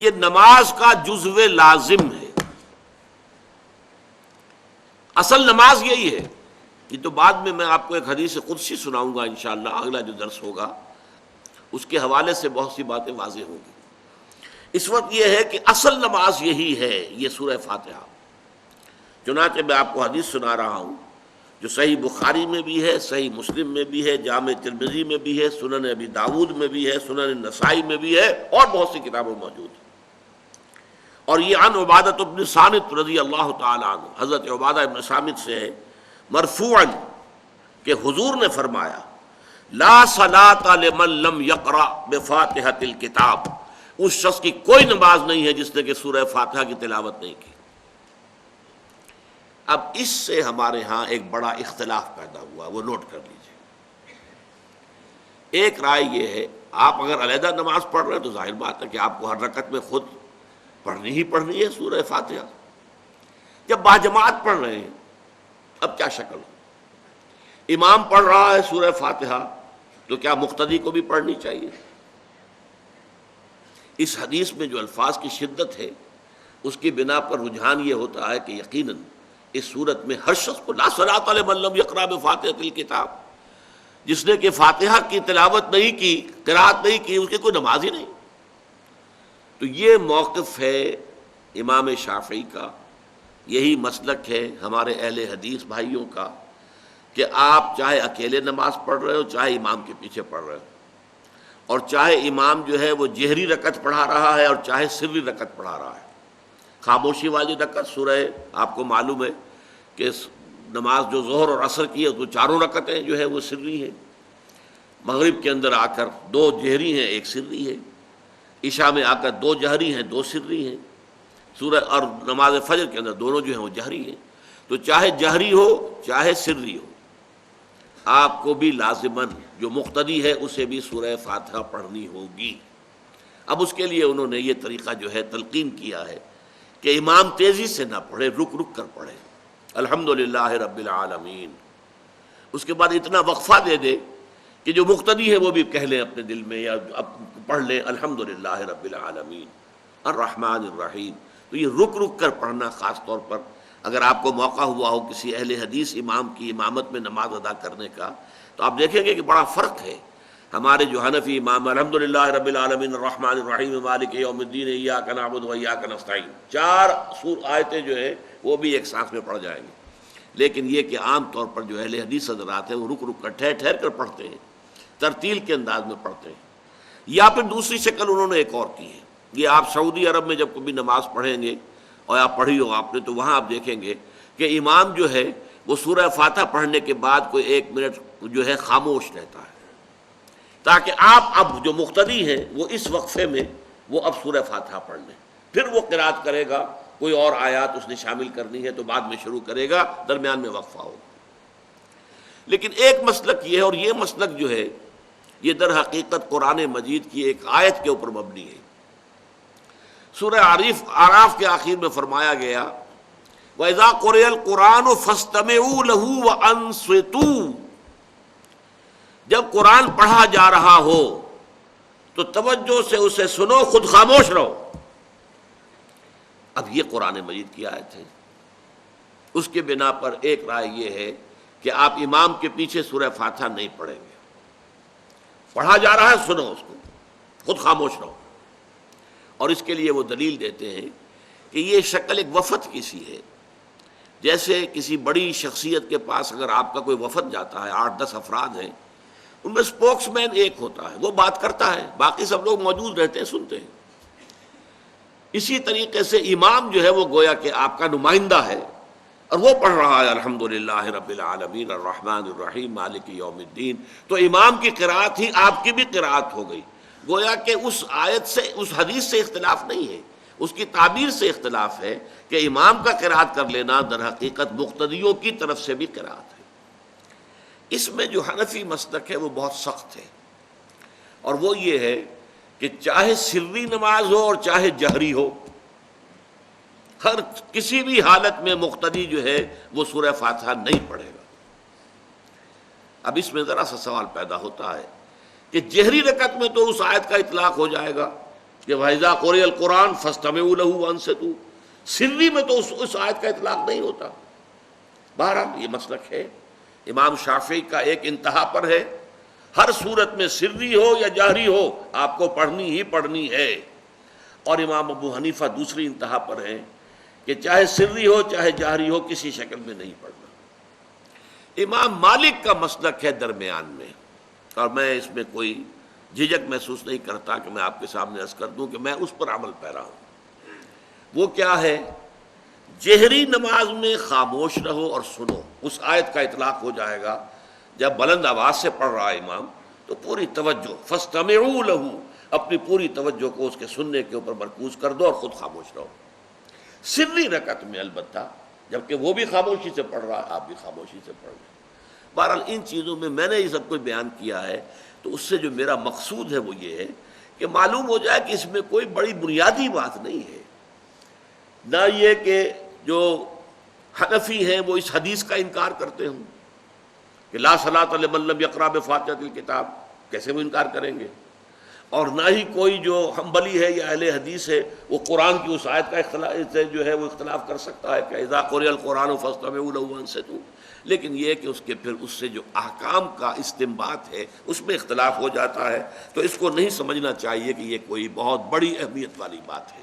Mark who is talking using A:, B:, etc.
A: یہ نماز کا جزو لازم ہے. اصل نماز یہی ہے. یہ تو بعد میں آپ کو ایک حدیث قدسی سناؤں گا انشاءاللہ، اگلا جو درس ہوگا اس کے حوالے سے بہت سی باتیں واضح ہوں گی. اس وقت یہ ہے کہ اصل نماز یہی ہے، یہ سورہ فاتحہ. چنانچہ میں آپ کو حدیث سنا رہا ہوں جو صحیح بخاری میں بھی ہے، صحیح مسلم میں بھی ہے، جامع ترمذی میں بھی ہے، سنن ابی داود میں بھی ہے، سنن نسائی میں بھی ہے، اور بہت سی کتابوں موجود ہے. اور یہ عن عبادۃ بن صامت رضی اللہ تعالی عنہ، حضرت عبادہ بن صامت سے ہے مرفوعا کہ حضور نے فرمایا لا صلاۃ لمن لم یقرأ بفاتحۃ الکتاب، اس شخص کی کوئی نماز نہیں ہے جس نے کہ سورہ فاتحہ کی تلاوت نہیں کی. اب اس سے ہمارے ہاں ایک بڑا اختلاف پیدا ہوا، وہ نوٹ کر لیجیے. ایک رائے یہ ہے آپ اگر علیحدہ نماز پڑھ رہے ہیں تو ظاہر بات ہے کہ آپ کو ہر رکعت میں خود پڑھنی ہی پڑھنی ہے سورہ فاتحہ. جب باجماعت پڑھ رہے ہیں اب کیا شکل ہو؟ امام پڑھ رہا ہے سورہ فاتحہ تو کیا مقتدی کو بھی پڑھنی چاہیے؟ اس حدیث میں جو الفاظ کی شدت ہے اس کی بنا پر رجحان یہ ہوتا ہے کہ یقیناً اس صورت میں ہر شخص کو لا صلاۃ لمن لم یقرأ بفاتحۃ الکتاب، جس نے کہ فاتحہ کی تلاوت نہیں کی، قرأت نہیں کی، اس کی کوئی نماز ہی نہیں. تو یہ موقف ہے امام شافعی کا، یہی مسلک ہے ہمارے اہل حدیث بھائیوں کا کہ آپ چاہے اکیلے نماز پڑھ رہے ہو، چاہے امام کے پیچھے پڑھ رہے ہو، اور چاہے امام جو ہے وہ جہری رکعت پڑھا رہا ہے اور چاہے سری رکعت پڑھا رہا ہے. خاموشی والی رکعت سورہ آپ کو معلوم ہے کہ نماز جو ظہر اور عصر کی ہے تو چاروں رکعتیں جو ہے وہ سری ہیں. مغرب کے اندر آ کر دو جہری ہیں ایک سری ہے، عشاء میں آ کر دو جہری ہیں دو سری ہیں، سورہ اور نماز فجر کے اندر دونوں جو ہیں وہ جہری ہیں. تو چاہے جہری ہو چاہے سری ہو آپ کو بھی لازماً جو مقتدی ہے اسے بھی سورہ فاتحہ پڑھنی ہوگی. اب اس کے لیے انہوں نے یہ طریقہ جو ہے تلقین کیا ہے کہ امام تیزی سے نہ پڑھے، رک رک کر پڑھے الحمدللہ رب العالمین. اس کے بعد اتنا وقفہ دے دے کہ جو مقتدی ہے وہ بھی کہہ لیں اپنے دل میں یا پڑھ لیں الحمدللہ رب العالمین الرحمن الرحیم. تو یہ رک رک کر پڑھنا، خاص طور پر اگر آپ کو موقع ہوا ہو کسی اہل حدیث امام کی امامت میں نماز ادا کرنے کا، تو آپ دیکھیں گے کہ بڑا فرق ہے. ہمارے جو حنفی امام الحمدللہ رب العالمین الرحمن الرحیم مالک یوم الدین ایاک نعبد و ایاک نستعین، چار آیتیں جو ہیں وہ بھی ایک سانس میں پڑھ جائیں گے. لیکن یہ کہ عام طور پر جو اہل حدیث حضرات ہیں وہ رک رک کر ٹھہر ٹھہر کر پڑھتے ہیں، ترتیل کے انداز میں پڑھتے ہیں. یا پھر دوسری شکل انہوں نے ایک اور کی ہے، یہ آپ سعودی عرب میں جب کبھی نماز پڑھیں گے اور آپ پڑھی ہو آپ نے تو وہاں آپ دیکھیں گے کہ امام جو ہے وہ سورہ فاتحہ پڑھنے کے بعد کوئی 1 منٹ جو ہے خاموش رہتا ہے تاکہ آپ اب جو مقتدی ہیں وہ اس وقفے میں وہ اب سورہ فاتحہ پڑھ لیں. پھر وہ قرات کرے گا، کوئی اور آیات اس نے شامل کرنی ہے تو بعد میں شروع کرے گا، درمیان میں وقفہ ہوگا. لیکن ایک مسلک یہ ہے، اور یہ مسلک جو ہے یہ در حقیقت قرآن مجید کی ایک آیت کے اوپر مبنی ہے. سورہ اعراف کے آخر میں فرمایا گیا وَإِذَا قُرِئَ الْقُرْآنُ فَاسْتَمِعُوا لَهُ وَأَنصِتُوا، جب قرآن پڑھا جا رہا ہو تو توجہ سے اسے سنو، خود خاموش رہو. اب یہ قرآن مجید کی آیت ہے. اس کے بنا پر ایک رائے یہ ہے کہ آپ امام کے پیچھے سورہ فاتحہ نہیں پڑھیں گے. پڑھا جا رہا ہے سنو اس کو، خود خاموش رہو. اور اس کے لیے وہ دلیل دیتے ہیں کہ یہ شکل ایک وفد کی سی ہے. جیسے کسی بڑی شخصیت کے پاس اگر آپ کا کوئی وفد جاتا ہے، 8-10 افراد ہیں، ان میں اسپوکس مین ایک ہوتا ہے، وہ بات کرتا ہے، باقی سب لوگ موجود رہتے ہیں، سنتے ہیں. اسی طریقے سے امام جو ہے وہ گویا کہ آپ کا نمائندہ ہے اور وہ پڑھ رہا ہے الحمدللہ رب العالمین الرحمن الرحیم مالک یوم الدین. تو امام کی قرأت ہی آپ کی بھی قرأت ہو گئی. گویا کہ اس آیت سے، اس حدیث سے اختلاف نہیں ہے، اس کی تعبیر سے اختلاف ہے کہ امام کا قرأت کر لینا در حقیقت مقتدیوں کی طرف سے بھی قرأت ہے. اس میں جو حنفی مسلک ہے وہ بہت سخت ہے، اور وہ یہ ہے کہ چاہے سری نماز ہو اور چاہے جہری ہو، ہر کسی بھی حالت میں مقتدی جو ہے وہ سورہ فاتحہ نہیں پڑھے گا. اب اس میں ذرا سا سوال پیدا ہوتا ہے کہ جہری رکعت میں تو اس آیت کا اطلاق ہو جائے گا، کہ وَإِذَا قُرِئَ الْقُرْآنُ فَاسْتَمِعُوا لَهُ وَأَنصِتُوا، سری میں تو اس آیت کا اطلاق نہیں ہوتا۔ بہرحال یہ مسلک ہے امام شافعی کا، ایک انتہا پر ہے، ہر صورت میں سری ہو یا جہری ہو آپ کو پڑھنی ہی پڑھنی ہے، اور امام ابو حنیفہ دوسری انتہا پر ہے کہ چاہے سری ہو چاہے جہری ہو کسی شکل میں نہیں پڑھنا۔ امام مالک کا مسلک ہے درمیان میں، اور میں اس میں کوئی جھجک محسوس نہیں کرتا کہ میں آپ کے سامنے عرض کر دوں کہ میں اس پر عمل پیرا ہوں۔ وہ کیا ہے؟ جہری نماز میں خاموش رہو اور سنو، اس آیت کا اطلاق ہو جائے گا جب بلند آواز سے پڑھ رہا ہے امام تو پوری توجہ، فاستمعوا لہ، اپنی پوری توجہ کو اس کے سننے کے اوپر مرکوز کر دو اور خود خاموش رہو۔ سری رکعت میں البتہ جبکہ وہ بھی خاموشی سے پڑھ رہا ہے آپ بھی خاموشی سے پڑھ رہے ہیں۔ بہرحال ان چیزوں میں میں نے یہ سب کچھ بیان کیا ہے تو اس سے جو میرا مقصود ہے وہ یہ ہے کہ معلوم ہو جائے کہ اس میں کوئی بڑی بنیادی بات نہیں ہے، نہ یہ کہ جو حنفی ہیں وہ اس حدیث کا انکار کرتے ہوں کہ لا صلاۃ لمن لم یقرأ بفاتحۃ الکتاب، کیسے وہ انکار کریں گے، اور نہ ہی کوئی جو حنبلی ہے یا اہل حدیث ہے وہ قرآن کی اس آیت کا اختلاف سے جو ہے وہ اختلاف کر سکتا ہے کہ اذا قرئ القرآن فاستمعوا لہ وانصتوا، لیکن یہ کہ اس کے پھر اس سے جو احکام کا استنباط ہے اس میں اختلاف ہو جاتا ہے، تو اس کو نہیں سمجھنا چاہیے کہ یہ کوئی بہت بڑی اہمیت والی بات ہے۔